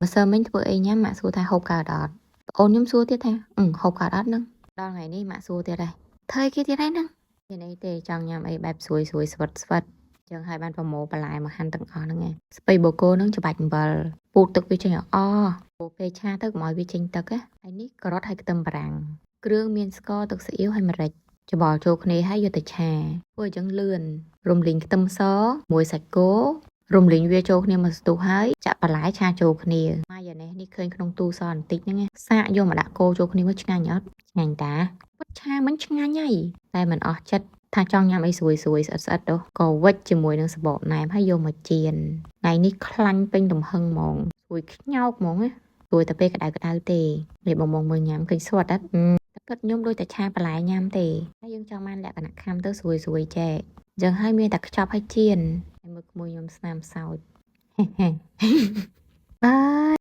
Mà sơ mìnhធ្វើអីញ៉ាំម៉ាក់សួរថាហូបកើតអត់អូនខ្ញុំសួរទៀតថាហូបកើតអត់ហ្នឹងដល់ថ្ងៃនេះម៉ាក់សួរទៀតដែរធ្វើអីគេទៀតហើយហ្នឹងមានអីទេចង់ញ៉ាំអីបែបស្រួយស្រួយស្វិតស្វិតចឹងហើយបានប្រមូលបន្លែមកហាន់ទាំងអស់ហ្នឹងឯងស្ពៃបូកូហ្នឹងច្បាច់អំបិលពូតទឹកវាចេញអពូពេលឆាទៅកុំឲ្យវាចេញទឹកណាហើយនេះការ៉ុតហើយខ្ទឹមបារាំងគ្រឿងមានស្ករទឹកស៊ីអ៊ីវហើយម្រេចច្បល់ចូលគ្នាហើយយកទៅឆាធ្វើអញ្ចឹងលឿនរំលីងខ្ទឹមសមួយសាច់គោរំលីងវាចូលគ្នាមកស្ទុះហើយចាក់បន្លែឆាចូលគ្នាម៉ាយ៉ាណេសនេះឃើញក្នុងទូសបន្តិចហ្នឹងសាកយកមកដាក់កូរចូលគ្នាមកឆ្ងាញ់អត់ឆ្ងាញ់តាពុតឆាមិនឆ្ងាញ់ហើយតែមិនអស់ចិត្តថាចង់ញ៉ាំអីស្រួយស្រួយស្អិតស្អិតទៅក៏វិចជាមួយនឹងសបកណែមហើយយកមកចៀនថ្ងៃនេះខ្លាញ់ពេញទំហឹងហ្មងស្រួយខ្ញោកហ្មងណាស្រួយតែពេលក្តៅក្តៅទេនេះបងមើលញ៉ាំឃើញស្វិតអត់តែពិតខ្ញុំដូចតែឆាបន្លែញ៉ាំទេហើយយើងចង់បានលក្ខណៈខាំទៅស្រួយស្រួយចែកអញ្ចឹងហើយមានតែខ្ចប់ហើយចៀនហើយមើលក្មួយខ្ញុំស្នាមសោចបាយ